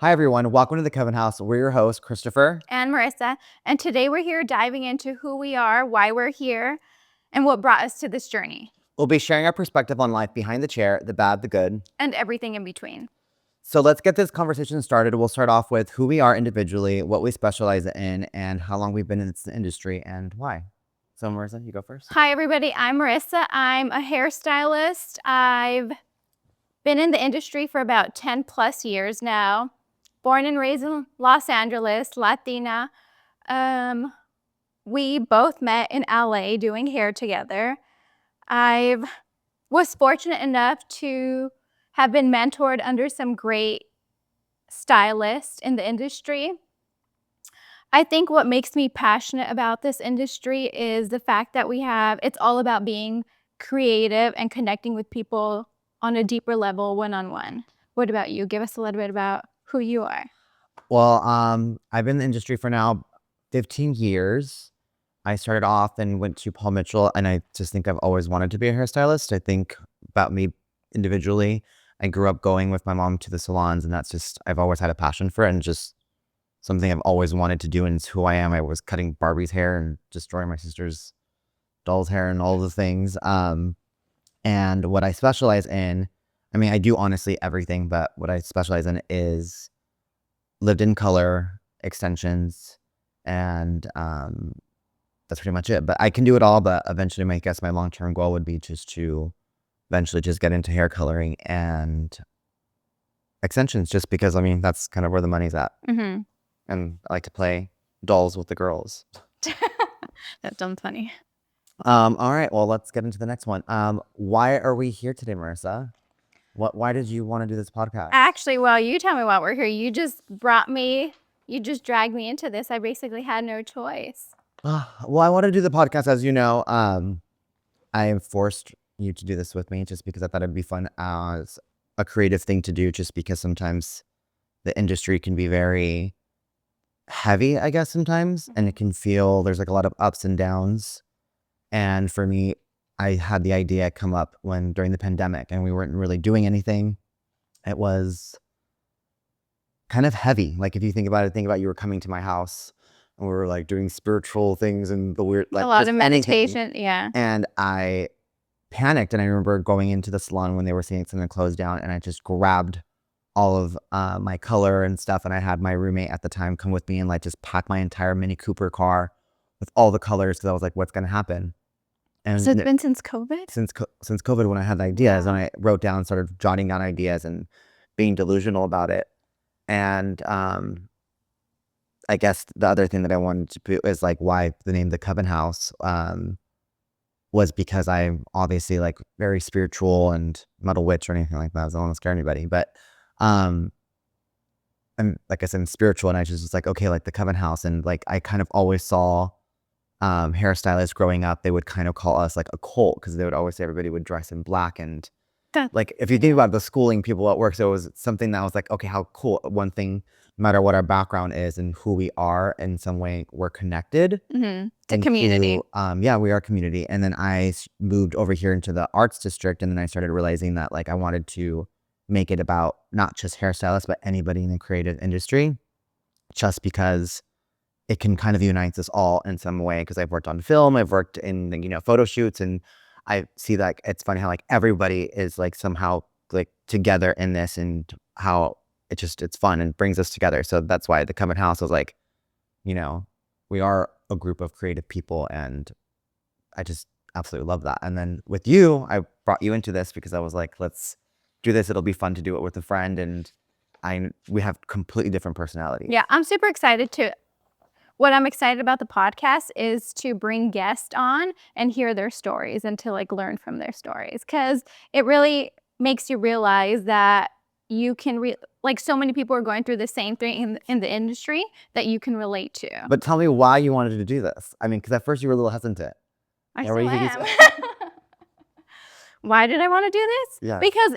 Hi, everyone. Welcome to the Coven House. We're your hosts, Christopher and Marissa. And today we're here diving into who we are, why we're here, and what brought us to this journey. We'll be sharing our perspective on life behind the chair, the bad, the good, and everything in between. So let's get this conversation started. We'll start off with who we are individually, what we specialize in, and how long we've been in this industry and why. So Marissa, you go first. Hi, everybody. I'm Marissa. I'm a hairstylist. I've been in the industry for about 10 plus years now. Born and raised in Los Angeles, Latina. We both met in LA doing hair together. I was fortunate enough to have been mentored under some great stylists in the industry. I think what makes me passionate about this industry is the fact that it's all about being creative and connecting with people on a deeper level, one-on-one. What about you? Give us a little bit about who you are. Well, I've been in the industry for now 15 years. I started off and went to Paul Mitchell, and I just think I've always wanted to be a hairstylist. I think about me individually, I grew up going with my mom to the salons, and I've always had a passion for it and just something I've always wanted to do, and it's who I am. I was cutting Barbie's hair and destroying my sister's doll's hair and all the things. And what I specialize in, I mean, I do honestly everything, but what I specialize in is lived in color, extensions, and that's pretty much it. But I can do it all, but eventually I guess my long-term goal would be just to eventually just get into hair coloring and extensions, just because, I mean, that's kind of where the money's at. Mm-hmm. And I like to play dolls with the girls. That's dumb funny. All right, well, let's get into the next one. Why are we here today, Marissa? Why did you want to do this podcast? Actually, well, you tell me why we're here. You just dragged me into this. I basically had no choice. Well, I want to do the podcast, as you know. I forced you to do this with me just because I thought it'd be fun as a creative thing to do, just because sometimes the industry can be very heavy, I guess, sometimes, and it can feel there's like a lot of ups and downs. And for me, I had the idea come up during the pandemic, and we weren't really doing anything. It was kind of heavy. Like, if you think about it, you were coming to my house and we were like doing spiritual things and the weird, like a lot of meditation. Anything. Yeah. And I panicked, and I remember going into the salon when they were saying something closed down, and I just grabbed all of my color and stuff, and I had my roommate at the time come with me and like just pack my entire Mini Cooper car with all the colors, because I was like, what's going to happen? And so it's been since COVID? Since COVID, when I had ideas. Wow. And I wrote down, started jotting down ideas and being delusional about it. And I guess the other thing that I wanted to put is like why the name The Coven House was because I'm obviously like very spiritual and not a witch or anything like that. I don't want to scare anybody, but I'm, like I said, I'm spiritual, and I just was like, okay, like the Coven House. And like I kind of always saw hairstylists growing up, they would kind of call us like a cult, because they would always say everybody would dress in black. And like, if you think about the schooling people at work, so it was something that was like, okay, how cool. One thing, no matter what our background is and who we are, in some way we're connected. Mm-hmm. To community. Yeah, we are community. And then I moved over here into the arts district, and then I started realizing that like I wanted to make it about not just hairstylists, but anybody in the creative industry, just because it can kind of unite us all in some way. Because I've worked on film, I've worked in photo shoots, and I see that it's funny how like everybody is like somehow like together in this, and how it's fun and brings us together. So that's why the Coven House was like, we are a group of creative people, and I just absolutely love that. And then with you, I brought you into this because I was like, let's do this. It'll be fun to do it with a friend, and we have completely different personalities. Yeah, I'm super excited to. What I'm excited about the podcast is to bring guests on and hear their stories, and to like learn from their stories, because it really makes you realize that you can like so many people are going through the same thing in the industry that you can relate to. But tell me why you wanted to do this. I mean, because at first you were a little hesitant. I still am. Why did I want to do this? Yeah. Because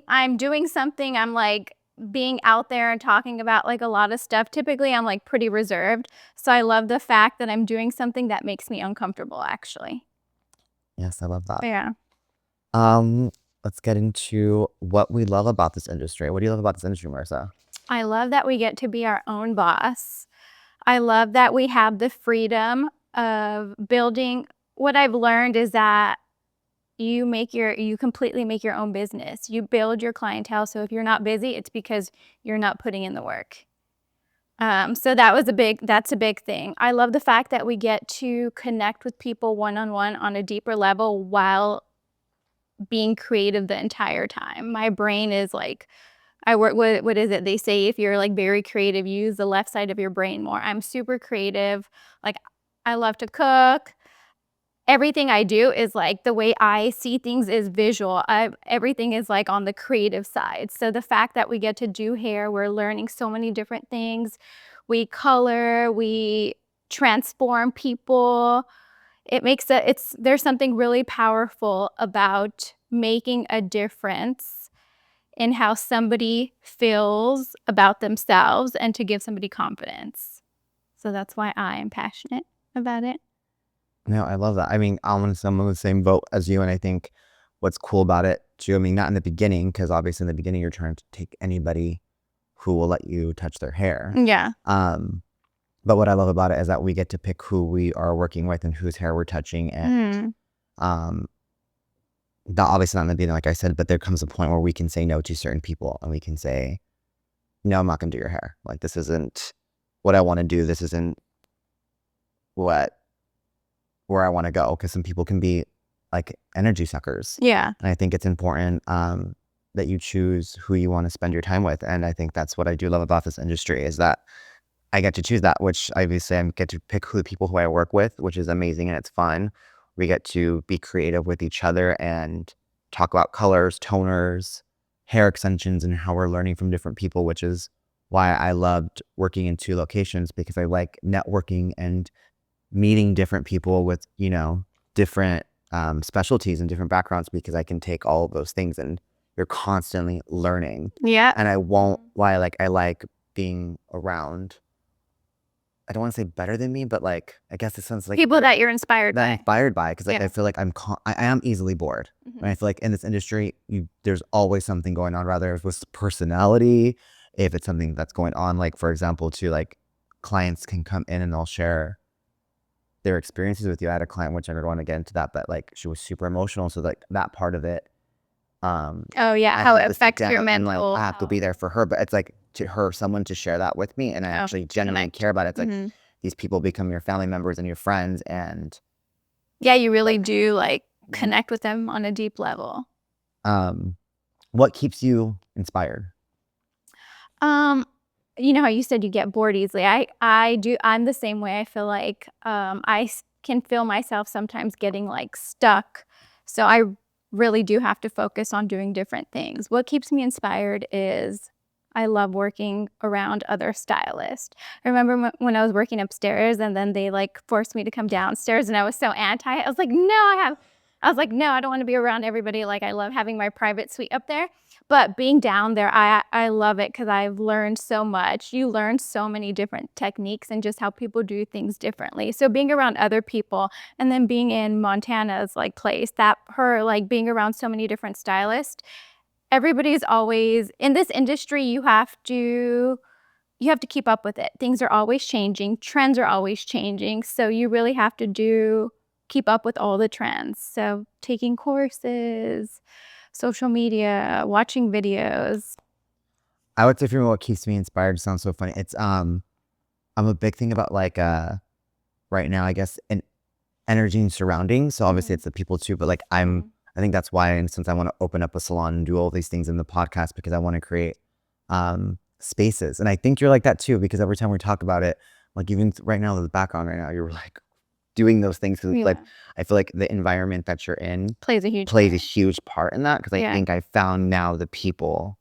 I'm doing something, I'm like being out there and talking about like a lot of stuff. Typically I'm like pretty reserved. So I love the fact that I'm doing something that makes me uncomfortable, actually. Yes, I love that. Yeah. let's get into what we love about this industry. What do you love about this industry, Marissa? I love that we get to be our own boss. I love that we have the freedom of building. What I've learned is that you completely make your own business. You build your clientele. So if you're not busy, it's because you're not putting in the work. So that's a big thing. I love the fact that we get to connect with people one-on-one on a deeper level while being creative the entire time. My brain is like, I work, what is it? They say if you're like very creative, you use the left side of your brain more. I'm super creative. Like, I love to cook. Everything I do is like the way I see things is visual. Everything is like on the creative side. So the fact that we get to do hair, we're learning so many different things. We color, we transform people. There's something really powerful about making a difference in how somebody feels about themselves and to give somebody confidence. So that's why I am passionate about it. No, I love that. I mean, I'm in the same boat as you, and I think what's cool about it too, I mean, not in the beginning, because obviously in the beginning you're trying to take anybody who will let you touch their hair. Yeah. But what I love about it is that we get to pick who we are working with and whose hair we're touching, and not obviously not in the beginning, like I said, but there comes a point where we can say no to certain people, and we can say, no, I'm not gonna do your hair. Like, this isn't what I want to do. This isn't where I want to go, because some people can be like energy suckers. Yeah. And I think it's important that you choose who you want to spend your time with. And I think that's what I do love about this industry, is that I get to choose that, which obviously I get to pick who the people who I work with, which is amazing and it's fun. We get to be creative with each other and talk about colors, toners, hair extensions, and how we're learning from different people, which is why I loved working in 2 locations, because I like networking and meeting different people with, you know, different specialties and different backgrounds, because I can take all of those things and you're constantly learning. Yeah. And I like being around, I don't want to say better than me, but like, I guess it sounds like people that you're inspired that by. I'm inspired by, because like, Yeah. I feel like I am easily bored. Mhm. And I feel like in this industry, there's always something going on, rather if it's personality, if it's something that's going on, like for example, to like clients can come in and they'll share their experiences with you. I had a client, which I don't want to get into that, but like she was super emotional. So like that part of it, Oh yeah, I how have it to sit affects down your and, mental like, I have to be there for her, but it's like someone to share that with me, and I actually genuinely connect. care about it. It's like Mhm. these people become your family members and your friends, and Yeah, you really do like connect with them on a deep level. what keeps you inspired? You know how you said you get bored easily. I'm the same way. I feel like can feel myself sometimes getting like stuck. So I really do have to focus on doing different things. What keeps me inspired is I love working around other stylists. I remember when I was working upstairs and then they like forced me to come downstairs and I was so anti. I was like, no, I don't want to be around everybody. Like, I love having my private suite up there. But being down there, I love it because I've learned so much. You learn so many different techniques and just how people do things differently. So being around other people and then being in Montana's like place, like being around so many different stylists, everybody's always in this industry, you have to keep up with it. Things are always changing. Trends are always changing. So you really have to keep up with all the trends. So taking courses, social media, watching videos. I would say for me, what keeps me inspired sounds so funny. It's I'm a big thing about like right now, I guess, an energy and surroundings. So obviously it's the people too, but like I think that's why, and since I want to open up a salon and do all these things in the podcast, because I want to create spaces. And I think you're like that too, because every time we talk about it, like even right now, the background right now, you're like doing those things. Cause like, I feel like the environment that you're in plays a huge part in that. Cause I think I found now the people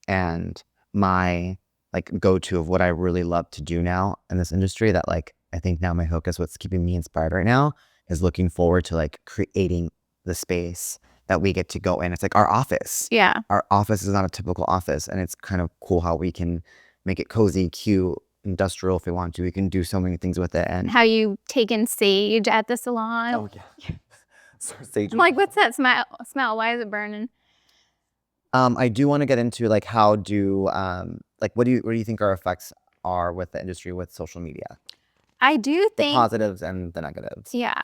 and my like go-to of what I really love to do now in this industry, that like, I think now my focus, what's keeping me inspired right now, is looking forward to like creating the space that we get to go in. It's like our office. Yeah. Our office is not a typical office, and it's kind of cool how we can make it cozy, cute, industrial if we want to. We can do so many things with it. And how you take in sage at the salon. oh yeah. sage. I'm like, what's that smell? Why is it burning? I do want to get into like how do like what do you think our effects are with the industry with social media? I do The think positives and the negatives. Yeah.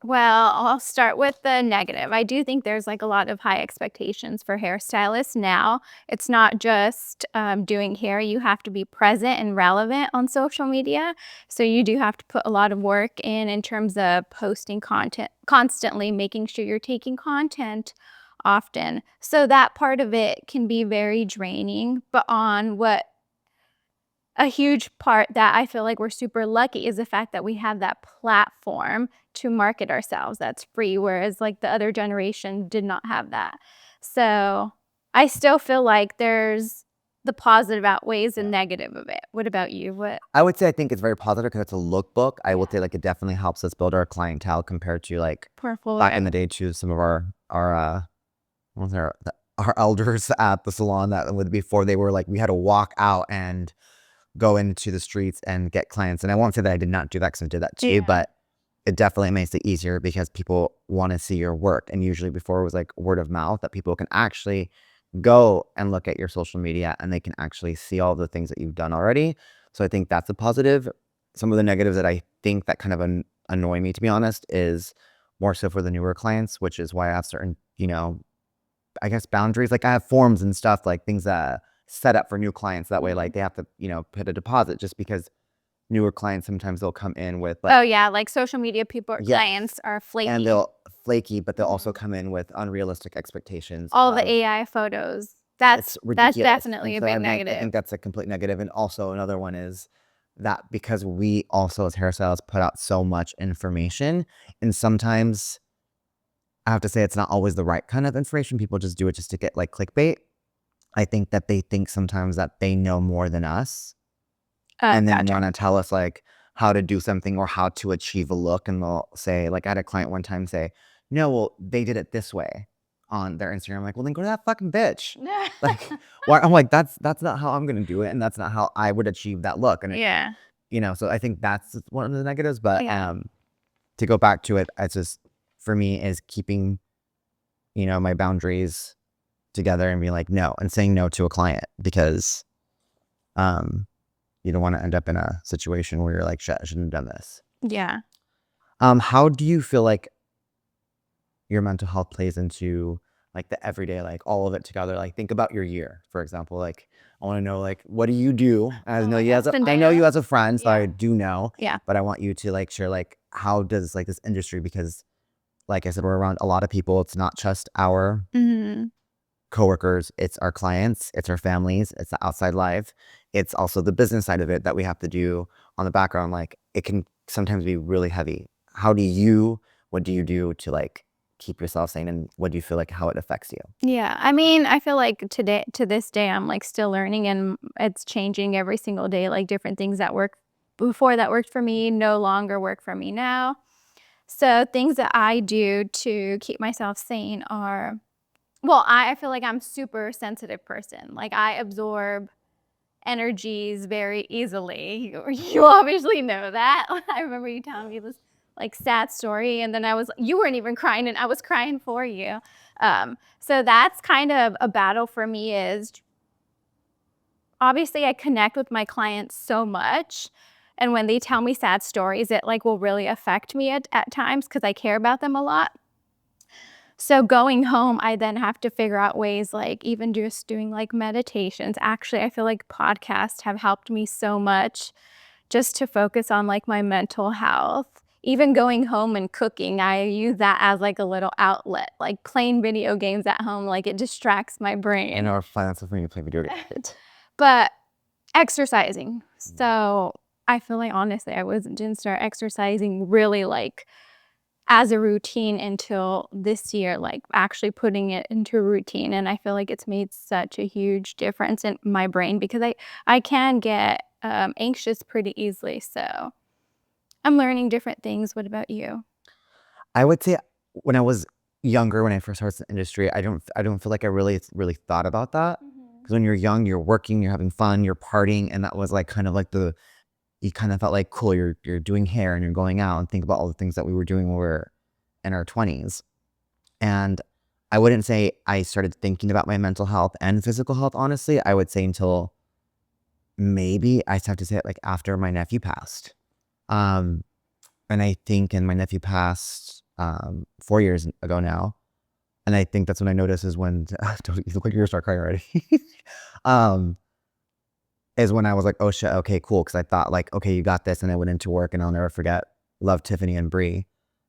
Well, I'll start with the negative. I do think there's like a lot of high expectations for hairstylists now. It's not just doing hair. You have to be present and relevant on social media. So you do have to put a lot of work in terms of posting content constantly, making sure you're taking content often. So that part of it can be very draining. But on what a huge part that I feel like we're super lucky is the fact that we have that platform to market ourselves that's free, whereas like the other generation did not have that. So I still feel like there's the positive outweighs the negative of it. What about you? What? I would say I think it's very positive because it's a lookbook. I will say like it definitely helps us build our clientele compared to like back in the day to some of our what was our elders at the salon that would before they were like we had to walk out and go into the streets and get clients. And I won't say that I did not do that because I did that too, but it definitely makes it easier because people want to see your work. And usually before it was like word of mouth that people can actually go and look at your social media and they can actually see all the things that you've done already. So I think that's a positive. Some of the negatives that I think that kind of annoy me, to be honest, is more so for the newer clients, which is why I have certain, I guess boundaries. Like I have forms and stuff, like things that set up for new clients. That way, like they have to, put a deposit just because newer clients, sometimes they'll come in with like, Oh yeah, like social media people or clients are flaky. and they'll flaky, but they'll also come in with unrealistic expectations. All the AI photos. That's ridiculous. definitely a So big I negative. think that's a complete negative. And also another one is that because we also as hairstylists put out so much information, and sometimes I have to say it's not always the right kind of information. People just do it just to get like clickbait. I think that they think sometimes that they know more than us and then want to tell us like how to do something or how to achieve a look. And they'll say, like I had a client one time say, no, well, they did it this way on their Instagram. I'm like, well, then go to that fucking bitch. Like, why? I'm like, that's not how I'm going to do it. And that's not how I would achieve that look. And so I think that's one of the negatives. But to go back to it, it's just, for me, is keeping, my boundaries together and be like, no, and saying no to a client because you don't want to end up in a situation where you're like, shit, I shouldn't have done this. Yeah. How do you feel like your mental health plays into like the everyday, like all of it together? Like think about your year, for example. Like I want to know, like, what do you do? I know you as a friend, so I do know. Yeah. But I want you to like share like how does like this industry, because like I said, we're around a lot of people. It's not just our coworkers, it's our clients, it's our families, it's the outside life, it's also the business side of it that we have to do on the background. Like it can sometimes be really heavy. What do you do to like keep yourself sane, and what do you feel like how it affects you? Yeah, I mean, I feel like to this day I'm like still learning and it's changing every single day. Like different things that work before that worked for me no longer work for me now. So things that I do to keep myself sane are, well, I feel like I'm super sensitive person. Like I absorb energies very easily. You obviously know that. I remember you telling me this like sad story, and then you weren't even crying and I was crying for you. So that's kind of a battle for me. Is obviously I connect with my clients so much, and when they tell me sad stories, it like will really affect me at times because I care about them a lot. So going home, I then have to figure out ways, like even just doing like meditations. Actually, I feel like podcasts have helped me so much just to focus on like my mental health. Even going home and cooking, I use that as like a little outlet. Like playing video games at home, like it distracts my brain. And our plans when you play video games. But exercising. So I feel like honestly, didn't start exercising really like as a routine until this year, like actually putting it into a routine. And I feel like it's made such a huge difference in my brain because I can get anxious pretty easily. So I'm learning different things. What about you? I would say when I was younger, when I first started the industry, I don't feel like I really thought about that. Because when you're young, you're working, you're having fun, you're partying, and that was like kind of like you kind of felt like cool, you're doing hair and you're going out, and think about all the things that we were doing when we were in our 20s. And I wouldn't say I started thinking about my mental health and physical health, honestly. I would say until maybe I have to say it like after my nephew passed. And I think, and my nephew passed 4 years ago now. And I think that's when I noticed is when, don't you look like you're gonna start crying already. Is when I was like, oh shit, okay, cool. Cause I thought like, okay, you got this. And I went into work and I'll never forget, love Tiffany and Bree.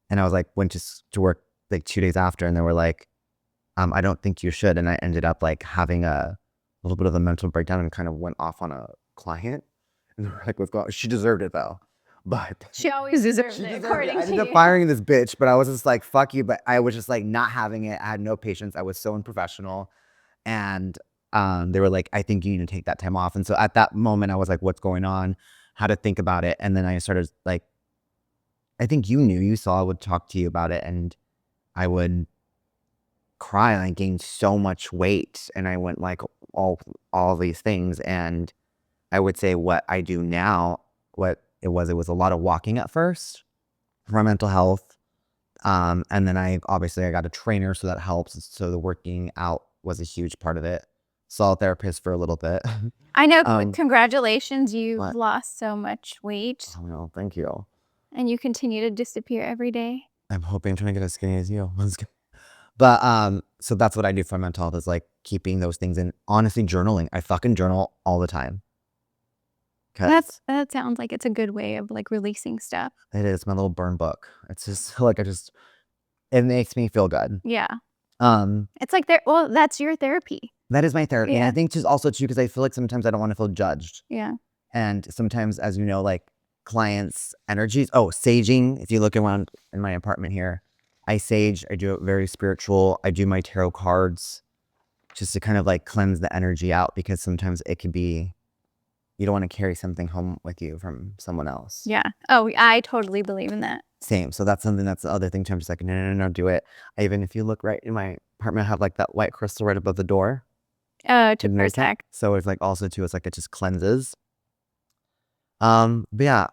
And I was like, went to work like 2 days after and they were like, I don't think you should. And I ended up like having a little bit of a mental breakdown and kind of went off on a client. And they were like, what's going on? She deserved it though. But She always deserves she it, deserved it. according I to ended up you. firing this bitch, but I was just like, fuck you. But I was just like not having it. I had no patience. I was so unprofessional. And they were like, I think you need to take that time off. And so at that moment, I was like, what's going on? How to think about it. And then I started like, I think you saw I would talk to you about it and I would cry. And I gained so much weight and I went like all these things. And I would say what I do now, what it was a lot of walking at first for my mental health. And then I got a trainer, so that helps. So the working out was a huge part of it. Saw a therapist for a little bit. I know. Congratulations, you've What? lost so much weight, Oh no, thank you. and you continue to disappear every day. I'm hoping trying to get as skinny as you. But so that's what I do for mental health is like keeping those things in. Honestly, journaling. I fucking journal all the time. That sounds like it's a good way of like releasing stuff. It is my little burn book. It's just like it makes me feel good. Yeah. Um, It's like well, that's your therapy. that is my therapy. And I Yeah. think just also too, because I feel like sometimes I don't want to feel judged. Yeah. And sometimes, as you know, like clients' energies. Oh, saging. If you look around in my apartment here, I sage. I do it very spiritual. I do my tarot cards just to kind of like cleanse the energy out because sometimes it could be, you don't want to carry something home with you from someone else. Yeah. Oh, I totally believe in that. Same. So that's something that's the other thing too. I'm just like, no, do it. Even if you look right in my apartment, I have like that white crystal right above the door. To Didn't notice that? protect. So it's like also too, it's like it just cleanses. But yeah,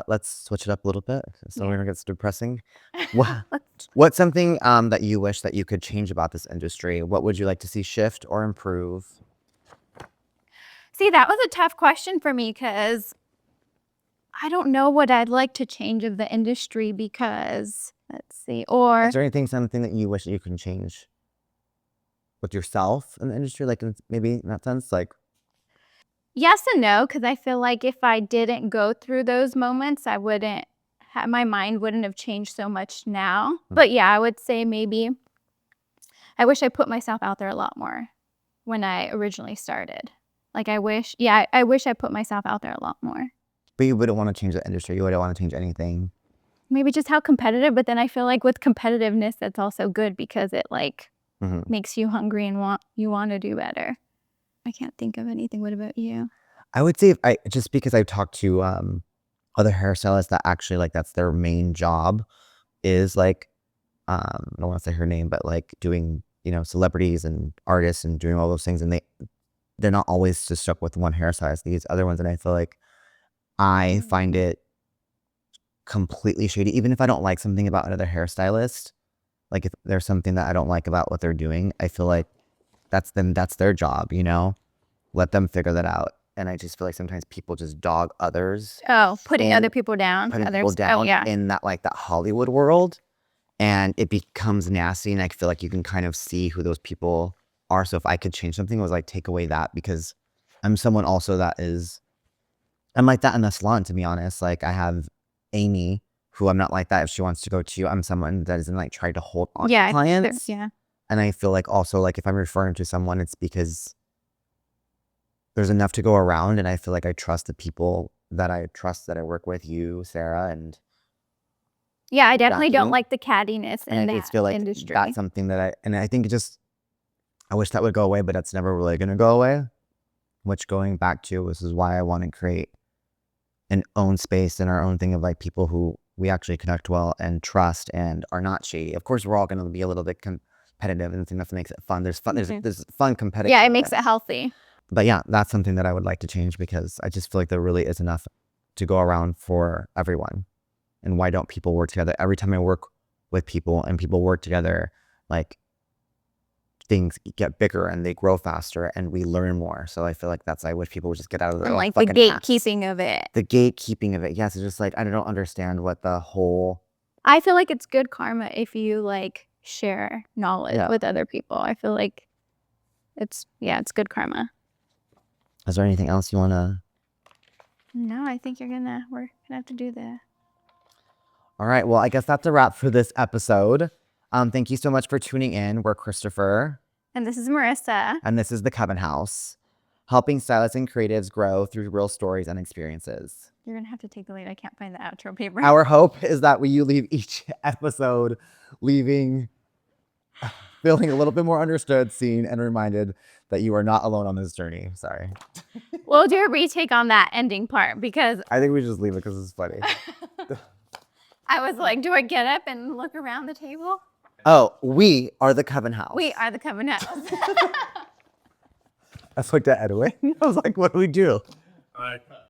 let's switch it up a little bit. So Yeah. we're gonna get depressing. What's something that you wish that you could change about this industry? What would you like to see shift or improve? See, that was a tough question for me because I don't know what I'd like to change of the industry because let's see, or Is there something that you wish that you can change with yourself in the industry? Like maybe in that sense, like yes and no, because I feel like if I didn't go through those moments, I wouldn't my mind wouldn't have changed so much now. But yeah, I would say maybe I wish I put myself out there a lot more when I originally started. Like I wish I put myself out there a lot more. but you wouldn't want to change the industry. You wouldn't want to change anything. Maybe just how competitive, but then I feel like with competitiveness, that's also good because it like makes you hungry and want to do better. I can't think of anything. What about you? I would say just because I've talked to other hairstylists that actually like that's their main job is like I don't want to say her name, but like doing celebrities and artists and doing all those things, and they're not always just stuck with one hairstylist. These other ones, and I feel like I find it completely shady. Even if I don't like something about another hairstylist, like if there's something that I don't like about what they're doing, I feel like that's their job, let them figure that out. And I just feel like sometimes people just dog others. Oh, putting other people down. In that like that Hollywood world, and it becomes nasty. And I feel like you can kind of see who those people are. So if I could change something, it was like take away that, because I'm someone also I'm like that in the salon, to be honest. Like I have Amy, who I'm not like that. If she wants to go to you, I'm someone that doesn't like try to hold on to clients. Yeah. And I feel like also like if I'm referring to someone, it's because there's enough to go around, and I feel like I trust the people that I work with, you, Sarah, and yeah, I definitely Jackie. don't like the cattiness in And I that just feel like industry. that's something that I think I wish that would go away, but that's never really going to go away. Which going back to, this is why I want to create an own space and our own thing of like people who we actually connect well and trust and are not shady. Of course, we're all going to be a little bit competitive, and I think that makes it fun. There's fun. There's fun competitive. Yeah, it makes it healthy. But yeah, that's something that I would like to change, because I just feel like there really is enough to go around for everyone. And why don't people work together? Every time I work with people and people work together, like things get bigger and they grow faster and we learn more. So I feel like I wish people would just get out of their And own like the fucking gatekeeping of it. The gatekeeping of it. Yes, it's just like I don't understand what the whole. I feel like it's good karma if you like share knowledge with other people. I feel like it's good karma. Is there anything else you want to? No, I think we're gonna have to do that. All right. Well, I guess that's a wrap for this episode. Thank you so much for tuning in. We're Christopher. And this is Marissa. And this is the Coven House, helping stylists and creatives grow through real stories and experiences. You're going to have to take the lead. I can't find the outro paper. Our hope is that you leave each episode feeling a little bit more understood, seen, and reminded that you are not alone on this journey. Sorry. We'll do a retake on that ending part because I think we just leave it because it's funny. I was like, do I get up and look around the table? Oh, we are the Coven House. We are the Coven House. I looked at Edwin. I was like, what do we do?